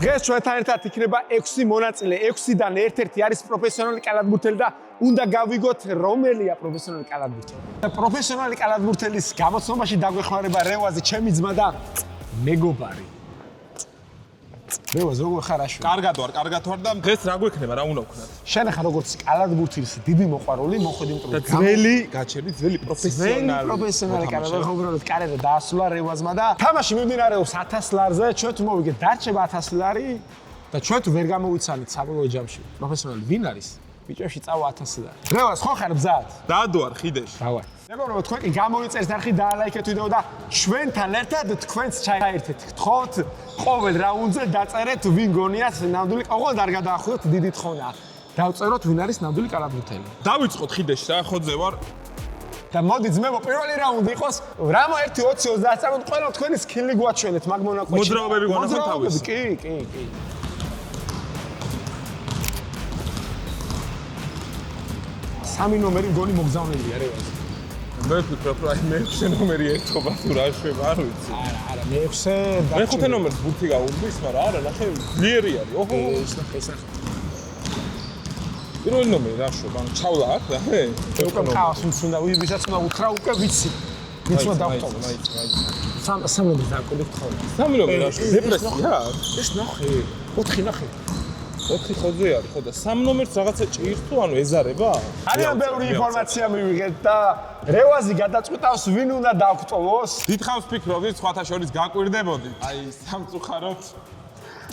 დღეს ჩვენთან ერთად იქნება 6 მონაწილე, 6-დან ერთ-ერთი არის პროფესიონალი კალათბურთელი და უნდა გავიგოთ რომელია პროფესიონალი კალათბურთელი. პროფესიონალი კალათბურთელის გამოცნობაში დაგვეხმარება რევაზი, ჩემი ძმა და მეგობარი. რევაზ, როგორ ხარ აშო? კარგად ვარ და დღეს რა გვექნება, რა უნდა ვქნათ? შენ ახლა როგორც კალათბურთის დიდი მოყვარული, მოხვედი იმიტომ რომ ძველი პროფესიონალი კალათბურთელი უბრალოდ კარიერა დაასრულა რევაზმა და თამაში მიმდინარეობს 1000 ლარზე, ჩვენ თუ მოვიგეთ დარჩება 1000 ლარი და ჩვენ თუ ვერ გამოვიცანით საბოლოო ჯამში პროფესიონალი ვინ არის? ბიჭებში წავა 1000 ლარი. რევაზ, ხო ხარ მზად? დადوار ხიდეში. დავარ. მეგობრებო, თქვენ კი გამოვიწერთ არხი და ლაიქეთ ვიდეო და ჩვენთან ერთად თქვენს ჩაერთეთ. გთხოვთ ყოველ რაუნდზე დაწერეთ ვინ გონიათ ნამდვილი, ოღონდ არ გადაახუროთ დიდი თხოვნა. დავწეროთ ვინ არის ნამდვილი კალათბურთელი. დავიწყოთ ხიდეში რა, ხოძე ვარ. და მოდი ძმებო, პირველი რაუნდი იყოს რამო 1-20-30 წამოთ ყველა თქვენი სკილი გვაჩვენეთ მაგ მონაკვეთში. მოძრაობები გვანახოთ თავის. კი. სამი ნომერი გონი მოგზავნილია რევაზ. მე ვფიქრობ, რომ მე 6 ნომერი ერთობა თუ რა შვება, არ ვიცი. არა, მე 6 მე 5 ნომერს ბურთი გაუგვის, მაგრამ არა, ნახე, ძლიერი არის. ოჰო, ეს ნახე. პირველი ნომერი რა შვება, ჩავლა აქ, ნახე. უკვე მყავს, უნდა ვისაც უნდა უთხრა, უკვე ვიცი. ვინც უნდა დავტოვოს. სამ ნომერს დაკვირდით ხოლმე. სამი ნომერი რა შვება, დეპრესია. ეს ნახე, 4 ნახე. 4 ხოძე არის, ხო და 3 ნომერს რაღაცა ჭირს თუ ანუ ეზარება? არიან ბევრი ინფორმაცია მივიღეთ და რევაზი გადაწყვიტავს ვინ უნდა დავტოვოს. დიდხანს ვფიქრობდი, სხვათა შორის გაკვირდებოდი. აი, სამწუხაროდ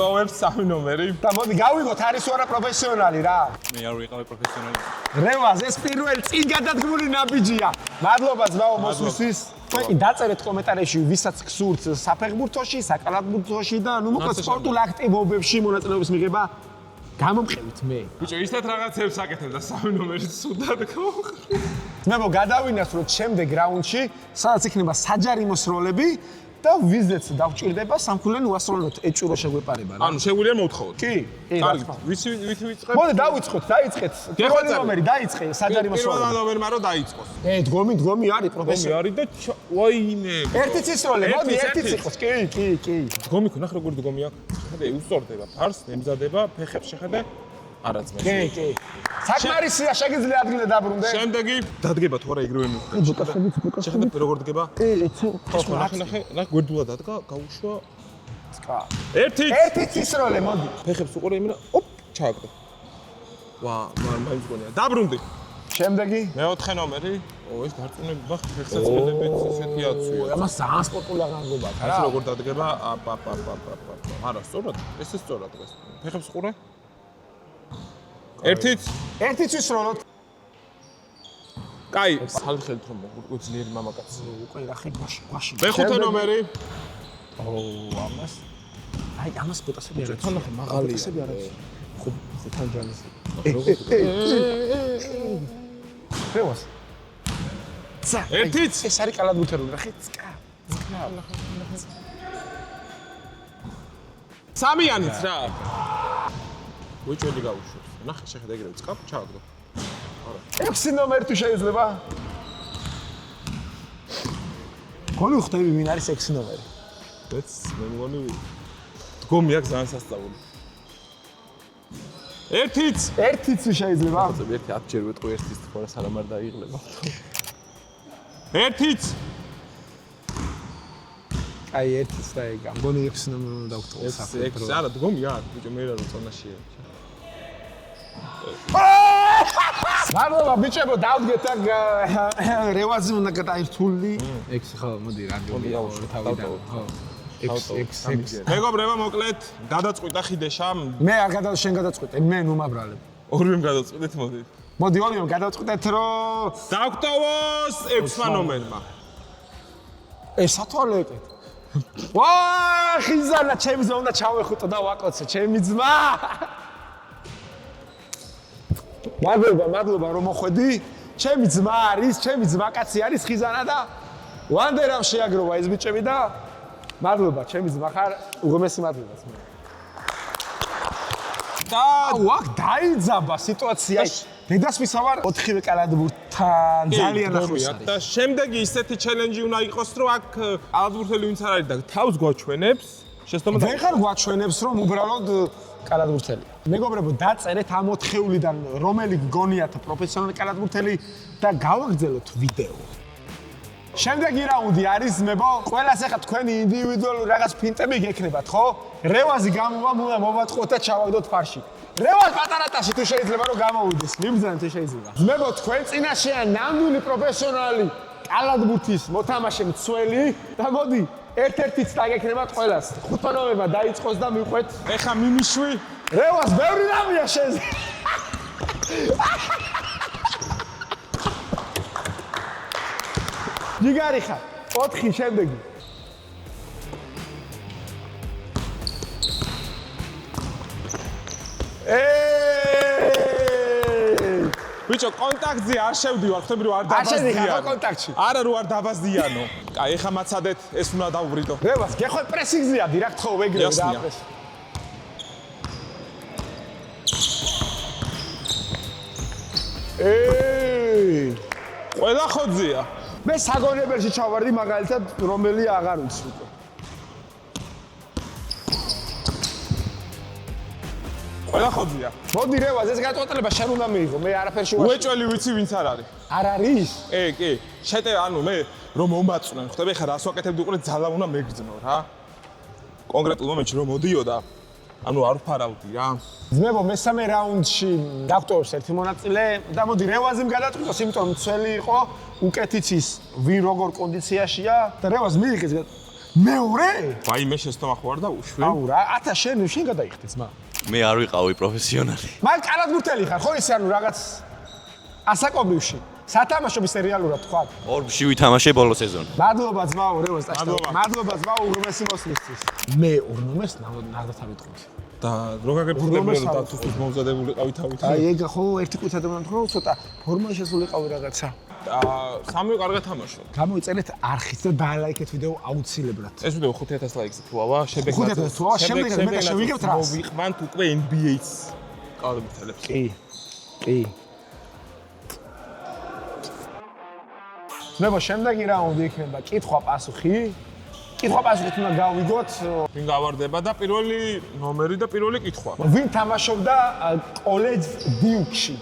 ტოვებს 3 ნომერი. და მოდი გავიგოთ არის თუ არა პროფესიონალი რა. მე არ ვიყავი პროფესიონალი. რევაზ, ეს პირველ წინ გადადგმული ნაბიჯია. მადლობა ძმაო მოსვისთვის. თქვენ დაწერეთ კომენტარებში ვისაც გსურთ საფეხბურთოში, საკალათბურთოში და ნუ მოკლედ სპორტულ აქტივობებში მონაწილეობის მიღება გამომყევით მე. ბიჭო, ისეთ რაღაცებს აკეთებ და 3 ნომერიც სუდად გავხრი. ძმებო, გადავინასროთ შემდეგ რაუნდში, სადაც იქნება საჯარიმო სროლები და ვიზეც დავჭირდება სამქულენ უასრულოთ ეჭვრო შეგვეპარება რა. ანუ შეგვიძლია მოვთხოვოთ. კი, რა თქმა უნდა. ვიცი ვიწყებ? მოდი დავიწყოთ, დაიწყეთ. პირველი ნომერი დაიწყე საჯარიმო სროლები. პირველ ნომერმა რომ დაიწყოს. დგომი არის პროფესიონალი. არის და ვაიმე. ერთი ცისროლე, მოდი ერთი იყოს. კი. დგომი ხო, ნახე როგორი დგომი აქვს. შეხედე, უსწორდება ფარს, ემზადება, ფეხებს შეხედე. არა ძმას. კი. საკმარისია, შეგიძლია ადგილზე დაბრუნდე. შემდეგი დადგება თუ არა იგივე მივხვდი. შეხედე როგორ დგება? ნახე, გვერდულად დადგა, გაუშვა. წკა. ერთი ცისროლე, მოდი. ფეხებს უყურე იმენა, ოპ, ჩააგდო. ვა, მაინც გონია. დაბრუნდი. შემდეგი მეოთხე ნომერი. ეს დარწმუნება ფეხსაც ველებიც ესეთი აცვია. ამას ძალიან სპორტული აღარ რა. ეს როგორ დადგება? არა, სწორად. ესე სწორად დგას. ფეხებს უყურე. ერთი ცისროლოთ. კაი, ხალხელთ რომ უკვე ძლიერი მამაკაცი. უკვე რახე გვაში. მეხუთე ნომერი. ამას. აი, ამას ფოტოსები არა. თან ნახე, მაღალია. ფოტოსები არა. ხუთან ჯანის. რევას. ერთიც. ეს არის კალათბურთელი, ნახე, წკა. სამიანიც რა. უჭველი გაუშვებს. ნახე, შეხედე ეგრევე წკაპ, ჩააგდო. 6 ნომერი თუ შეიძლება. გონი ხდები ვინ არის 6 ნომერი? მეც მე მგონი დგომი აქვს ძალიან სასწაული. ერთიც თუ შეიძლება. ერთი 10 ჯერ ვეტყვი ერთის თქო რა სანამ არ დაიღლება. ერთიც. აი ერთიც და ეგ. გონი 6 ნომერი უნდა დავტოვო საფრთხე. არა, დგომი არ, ბიჭო, მე რა რო წონაშია. მადლობა ბიჭებო, დავდგეთ აქ რევაზი უნდა გადაირთული. 6 ხო, მოდი რანგია თავიდან. ხო. 6. მეგობრებო, მოკლედ, გადაწყვიტა ხიდეშა. მე არ შენ გადაწყვიტე, მე ნუმაბრალებ. ორივემ გადაწყვიტეთ, მოდი. მოდი ორივემ გადაწყვიტეთ, რომ დავტოვოს 6 ნომერმა. ესა თვალეტეთ. ვა, ხიზანა, ჩემი ძმა უნდა ჩავეხუტო და ვაკოცე, ჩემი ძმა. მადლობა რომ მოხვედი. ჩემი ძმა არის, ჩემი ძმაკაცი არის ხიზანა და ვანდერამ შეაგროვა ეს ბიჭები და მადლობა, ჩემი ძმა ხარ, უღმესი მადლობა. და ვაკ დაიძაბა სიტუაცია. დედას მისავარ 4-ვე კალათბურთთან ძალიან ახლოს არის. და შემდეგი ისეთი ჩელენჯი უნდა იყოს, რომ აქ კალათბურთელი ვინც არ არის და თავს გვაჩვენებს, შეცდომა ვეღარ გვაჩვენებს რომ უბრალოდ კალათბურთელი. მეგობრებო, დაწერეთ ამ 4-ულიდან რომელი გგონიათ პროფესიონალი კალათბურთელი და გავაგრძელოთ ვიდეო. შემდეგი რაუნდი არის მებო, ყველას ახლა თქვენი ინდივიდუალური რაღაც ფინტები გექნებათ, ხო? რევაზი გამოვა, მოვაწყოთ და ჩავაგდოთ ფარში. რევაზ პატარატაში თუ შეიძლება რომ გამოვიდეს, მიბრძანეთ თუ შეიძლება. მებო, თქვენ წინაშეა ნამდვილი პროფესიონალი კალათბურთის მოთამაშე მცველი და მოდი ერთ-ერთიც დაგექნებათ ყველას. ხუთონოვება დაიწყოს და მიყვეთ. ეხა მიმიშვი. რევას ბევრი რამეა შენზე. ჯიგარი ხარ. 4 შემდეგი. ბიჭო, კონტაქტზე არ შევდივარ, ხვდები რომ არ არ შედიხარ დაბაზდიანო. კონტაქტში. არა, რომ არ დაბაზდიანო. კაი, ეხა მაცადეთ, ეს უნდა დავუბრიდო. რევას, გეხო პრესინგზეა დირექტ ხო ვეგრე და იასნია. აპრეს. ყველა ხოძია. მე საგონებელში ჩავარდი მაგალითად რომელი აღარ ვიცი უკვე. ყველა ხოძია. მოდი რევას, ეს გაწყვეტილება შენ უნდა მიიღო, მე არაფერში ვარ. უეჭველი ვიცი ვინც არ არის. არ არის? კი. შეტე, ანუ მე რომ მომაწვნენ, ხვდები, ხა რას ვაკეთებდი უყურე ძალა უნდა მეგრძნო რა. კონკრეტულ მომენტში რომ მოდიოდა, ანუ არ ვფარავდი რა. ძმებო, მესამე რაუნდში დაგტოვებს ერთი მონაწილე და მოდი რევაზიმ გადაწყვიტოს, იმიტომ რომ მცველი იყო, უკეთიც ის ვინ როგორ კონდიციაშია და რევაზ მიიღეს მეორე? ვაიმე შეცდომა ხო არ დაუშვი? აუ რა, ათა შენ გადაიხდი ძმა. მე არ ვიყავი პროფესიონალი. მაგ კალათბურთელი ხარ, ხო ისე ანუ რაღაც ასაკობრივში. სათამაშოების რეალურად თქვა. ორბში ვითამაშე ბოლო სეზონი. მადლობა ძმაო, რევაზ ტაშტა. მადლობა. მადლობა ძმაო, უღრმესი მოსვლისთვის. მე ორნომეს ნახოთ ავიტყოთ. და რო გაგებულებია და თუ მომზადებულიყავი თავით. აი ეგ ხო ერთი კუცა და თქო ცოტა ფორმა შესულიყავი რაღაცა. სამი კარგად თამაშობ. გამოიწერეთ არხით და დაალაიქეთ ვიდეო აუცილებლად. ეს ვიდეო 5000 ლაიქს თუავა, შემდეგ 5000 თუავა, შემდეგ მე შევიგებთ რას? მოვიყვანთ უკვე NBA-ს კალათბურთელებს. კი. მებო შემდეგი რაუნდი იქნება კითხვა-პასუხი. კითხვა-პასუხით უნდა გავიგოთ, ვინ გავარდება და პირველი ნომერი და პირველი კითხვა. ვინ თამაშობდა კოლეჯ დიუკში.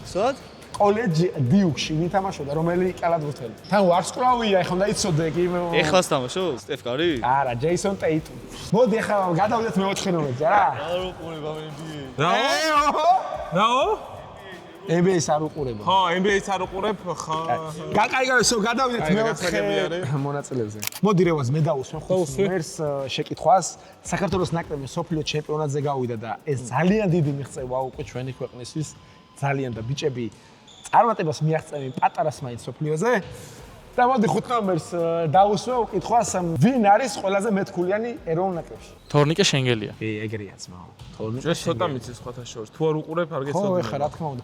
სად? კოლეჯ დიუკში ვინ თამაშობდა, რომელი კალათბურთელი? თან ვარსკვლავია, ეხლა უნდა იცოდე კი. ეხლას თამაშობს? სტეფ კარი? არა, ჯეისონ ტეიტუმ. მოდი ახლა გადავიდეთ მეოთხე ნომერზე რა. არ უყურებ ამ NBA. რაო? NBA-ს არ უყურებ. ხო, NBA-ს არ უყურებ, ხო. გაკაიგავსო, გადავიდეთ მეოთხე მონაწილეზე. მოდი რევას მე დავუსვენ ხუთმერს შეკითხვას. საქართველოს ნაკრები სოფლიო ჩემპიონატზე გავიდა და ეს ძალიან დიდი მიღწევა უკვე ჩვენი ქვეყნისთვის. ძალიან და ბიჭები წარმატებას მიაღწევენ პატარას მაინც სოფლიოზე. და მოდი 5 ნომერს დავუსვე უკითხვას, ვინ არის ყველაზე მეტქულიანი ეროვნულ ნაკრებში? თორნიკე შენგელია. კი, ეგრეა ძმაო. ეს ცოტა მიცის სხვათა შორის. თუ არ უყურებ, არ ხო, გეცოდი. ეხლა რა თქმა უნდა.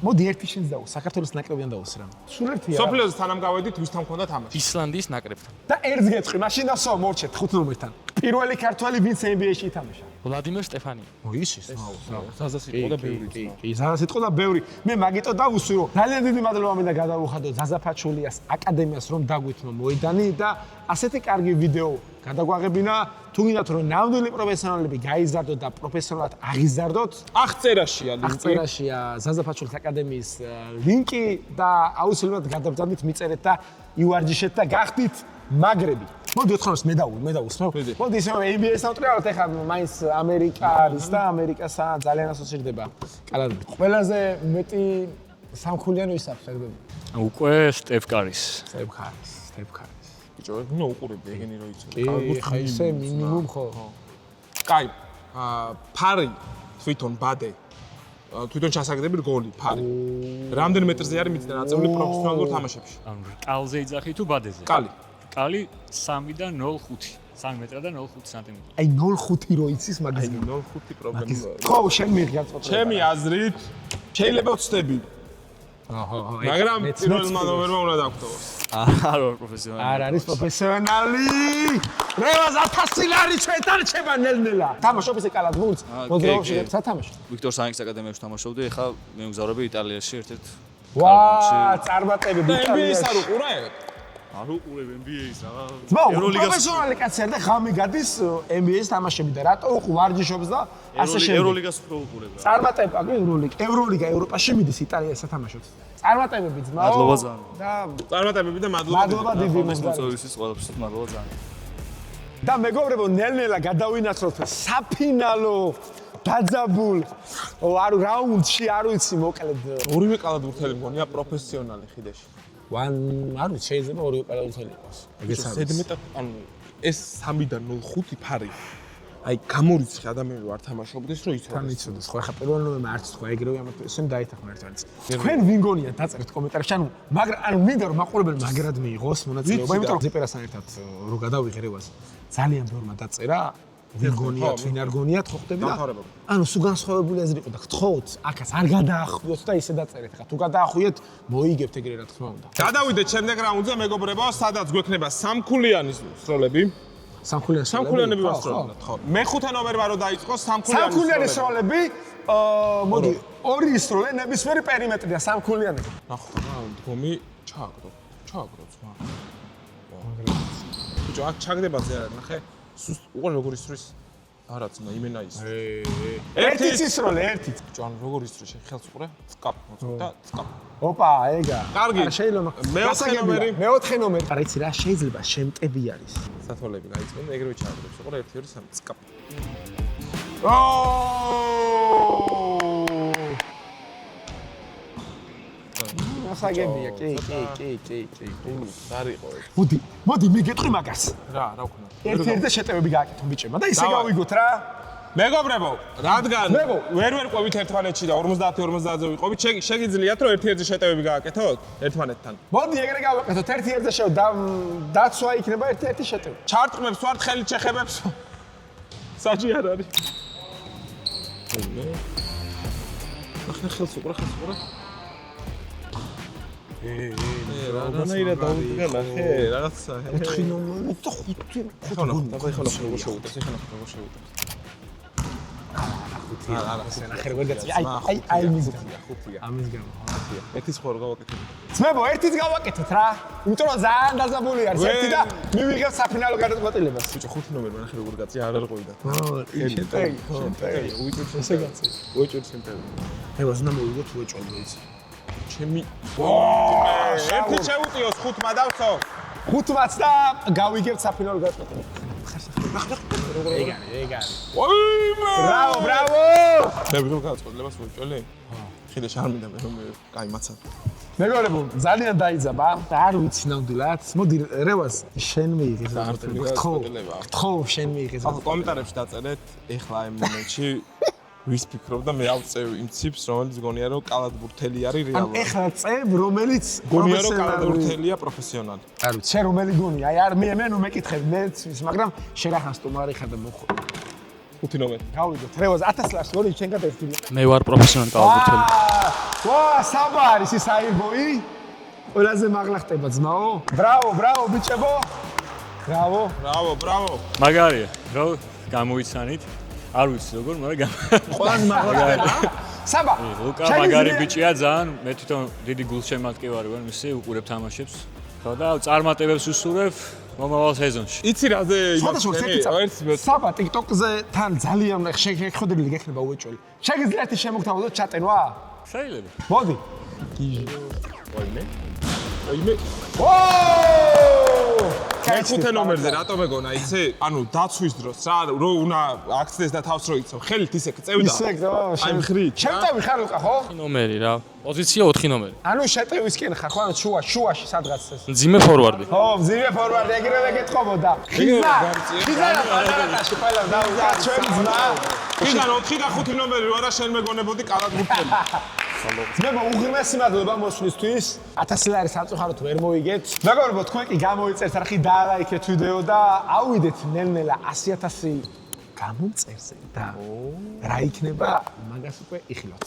მოდი ერთი შენს დავუს, საქართველოს ნაკრებიდან დავუს რა. სულ ერთია. სოფლიოზე თანამ გავედით, ვისთან მქონდა თამაში. ისლანდიის ნაკრებთან. და ერთს გეტყვი, მაშინ დასო მორჩეთ 5 ნომერთან. პირველი ქართველი ვინც NBA-ში ითამაშა? ვლადიმერ სტეფანი. ისის, ზაზას იყო და ბევრი ძმა. კი, ზაზას იყო და ბევრი. მე მაგიტო დავუსვი, რომ ძალიან დიდი მადლობა მინდა გადავუხადო ზაზა ფაჩულიას აკადემიას, რომ დაგვითმო მოედანი და ასეთი კარგი ვიდეო გადაგვაღებინა. თუ გინდათ რომ ნამდვილი პროფესიონალები გაიზარდოთ და პროფესიონალად აღიზარდოთ, აღწერაშია ლინკი. აღწერაშია ზაზა ფაჩულის აკადემიის ლინკი და აუცილებლად გადაბრძანდით, მიწერეთ და იوارჯიშეთ და გახდით მაგრები. მოდი 4-ს მე დავუსვე. მოდი ისე NBA-ს ავტრიალოთ, ეხლა მაინც ამერიკა არის და ამერიკასა ძალიან ასოცირდება კალათბურთი. ყველაზე მეტი სამქულიანი ვის აქვს ეგრევე? უკვე სტეფ კარის. სტეფ კარის. ბიჭო, ნუ უყურებდი ეგენი რო იცოდი. კი, ხა ისე მინიმუმ ხო. კაი, ფარი თვითონ ბადე. თვითონ ჩასაგდები გოლი, ფარი. რამდენ მეტრზე არის მიწიდან აწეული პროფესიონალურ თამაშებში? ანუ კალზე იძახი თუ ბადეზე? კალი. კალი 3.05. 3 მეტრა და 0.5 სანტიმეტრი. აი 0.5 რო იცის მაგის. 0.5 პრობლემა. ხო, შენ მიიღწევ. ჩემი აზრით შეიძლება ვწდები. აჰა, მაგრამ პირველმა ნომერმა უნდა დაგხვდოს. არ ვარ პროფესიონალი. არ არის პროფესიონალი. რევაზ 1000 ლარი ჩვენთან რჩება ნელ-ნელა. თამაშობ ისე კალათბურთს. მოდროებში სათამაშო. ვიქტორ სანკის აკადემიაში ვთამაშობდი, ახლა მე მგზავრები იტალიაში ერთ-ერთ ვა, წარმატები NBA-ს იტალიაში. არ უყურებ? არ უყურებ NBA-ს რა. ძმაო, პროფესიონალი კაცი არ და ღამე გადის NBA-ს თამაშები და რატო ვარჯიშობს და ასე შემდეგ. ევროლიგას უფრო უყურებ რა. წარმატება კი ევროლიგა ევროპაში მიდის იტალიაში სათამაშოდ. წარმატებები ძმაო. მადლობა ძალიან. და წარმატებები და მადლობა. მადლობა დიდი ეს მოწვევის ყველაფერს მადლობა ძალიან. და მეგობრებო, ნელ-ნელა გადავინაცვლოთ საფინალო დაძაბულ რაუნდში, არ ვიცი, მოკლედ. ორივე კალათბურთელი მგონია პროფესიონალი ხიდეში. არ ვიცი, შეიძლება ორივე კალათბურთელი იყოს. ეგეც არის. ზედმეტად, ანუ ეს 3-დან 0-5 ფარი. აი, გამორიცხი ადამიანები არ თამაშობდეს, რომ იცოდეს. თან იცოდეს, ხო, ახლა პირველ ნომერმა არც თქვა, ეგრევე ამათ ესენ დაითანხმა ერთმანეთს. თქვენ ვინ გონია დაწერეთ კომენტარებში, ანუ მინდა რომ მაყურებელი მაგრად მიიღოს მონაწილეობა, იმიტომ რომ ზიპერასთან ერთად რო გადავიღე რევას, ძალიან ბევრმა დაწერა. ვინ გონიათ, ვინ არ გონიათ, ხო ხდები და ანუ სულ განსხვავებული აზრი იყო და გთხოვთ, აქაც არ გადაახვიოთ და ისე დაწერეთ. ხა თუ გადაახვიეთ, მოიგებთ ეგრე რა თქმა უნდა. გადავიდეთ შემდეგ რაუნდზე, მეგობრებო, სადაც გვექნება სამქულიანი სროლები. სამქულიანები ვასრულებთ, ხო. მეხუთე ნომერი ვარო დაიწყოს სამქულიანი სროლები, მოდი, ორი სროლე ნებისმიერი პერიმეტრია სამქულიანები. ნახო რა, დგომი ჩააგდო ძმა. ბიჭო, აქ ჩაგდებაზე არა, ნახე. უყურე როგორ ისვრის არა ძმა, იმენა ის. ერთი სროლე, ერთი. ბიჭო, ანუ როგორ ისვრის ხელს უყურე? წკაპ, მოწოდა, წკაპ. ოპა, ეგა. კარგი. შეიძლება მეოთხე ნომერი. მეოთხე ნომერი. არა იცი რა, შეიძლება შემტები არის. სათვალები გაიწვენ, ეგრევე ჩააგდებს. უყურე 1 2 3 წკაპ. ასაგებია, კი. არისო ეს. მოდი, მე გეტყვი მაგას. რა ვქნა? ერთ-ერთი შეტევები გააკეთო ბიჭებმა და ისე გავიგოთ რა. მეგობრებო, რადგან ვერ ყვებით ერთმანეთში და 50-50-ზე ვიყვებით, შეგიძლიათ რომ ერთ-ერთი შეტევები გააკეთოთ ერთმანეთთან. მოდი ეგრე გავაკეთოთ, ერთ-ერთზე დაცვა იქნება ერთ-ერთი შეტევი. ჩარტყმებს ვართ ხელით შეხებებს. საჭი არ არის. ახლა ხელს უყურე. რანაირა დაუდგა ნახე, რაღაცა. 4 ნომერი და 5 ახლა როგორ შევუტევს, ახლა ვერ გაწი. აი მის გამო. ერთის ხო გავაკეთებ. ძმებო, ერთიც გავაკეთეთ რა. იმიტომ რომ ძალიან დაზაბული არის ერთი და მივიღებ საფინალო გადაწყვეტილებას. ბიჭო 5 ნომერი ნახე როგორ გაწი, არ არღვიდა. შეტევი. უიჭერს ესე გაწი. უიჭერს შემტევი. მე ვაზნა მოვიგოთ უეჭვალო იცი. ჩემი ერთი შევუტიოს 5-მა დავსო. 5-მაც და გავიგებთ საფინალო გადაწყვეტილებას. ეგ არის. ბრავო! მე ვიღებ გადაწყვეტილებას უიჭველი? ხიდეში არ მინდა რომ კაი მაცად. მეგობრებო, ძალიან დაიძაბა და არ ვიცი ნამდვილად. მოდი რევას შენ მიიღეს გადაწყვეტილება. გთხოვ შენ მიიღეს. ახლა კომენტარებში დაწერეთ, ეხლა ამ მომენტში ვის ფიქრობ და მე ავწევ იმ ციფრს, რომელიც გონია რომ კალათბურთელი არის რეალურად. ან ეხლა წევ, რომელიც გონია რომ კალათბურთელია პროფესიონალი. არ ვიცი, შენ რომელი გონია? აი არ მე ნუ მეკითხები, მეც ის, მაგრამ შენ ახლა სტუმარი ხარ და მოხო. 5 ნომერი. გავიგოთ. რევას 1000 ლარს გონი შენ გადაერთილი. მე ვარ პროფესიონალი კალათბურთელი. ვა, საბა არის ის აირბოი? ყველაზე მაღლა ხტება ძმაო. ბრავო, ბიჭებო. ბრავო. მაგარია, რა გამოიცანით? არ ვიცი როგორ, მაგრამ ყველაზე მაღლა ხტება. საბა. ლუკა მაგარი ბიჭია ძალიან, მე თვითონ დიდი გულშემატკივარი ვარ მისი, უყურებ თამაშებს. ხო და წარმატებებს უსურვებ მომავალ სეზონში. იცი რაზე იმას საბა TikTok-ზე თან ძალიან შეხედული გექნება უეჭველი. შეგიძლიათ შემოგთავაზოთ ჩატენვა? შეიძლება. მოდი. ოიმე. მეხუთე ნომერზე რატო მეგონა იცი? ანუ დაცვის დროს რა რო უნდა აქცდეს და თავს რო იცო, ხელით ისე წევდა. აი მხრით. შემტევი ხარ ლუკა ხო? ნომერი რა. პოზიცია 4 ნომერი. ანუ შეტევისკენ ხარ ხო? ანუ შუაში სადღაც ეს. მძიმე ფორვარდი. ხო, მძიმე ფორვარდი ეგრევე გეტყობოდა. ხიზა პალატაში ყველა და ჩვენი ძმა. ხიდან 4 და 5 ნომერი რა შენ მეგონებოდი კალათბურთელი. ძმებო, უღრმესი მადლობა მოსვლისთვის. 1000 ლარი სამწუხაროდ ვერ მოიგეთ. მეგობრებო, თქვენ კი გამოიწერთ არხი დალაიქეთ ვიდეო და ავიდეთ ნელ-ნელა 100.000 გამომწერზე და რა იქნება, მაგას უკვე იხილავთ.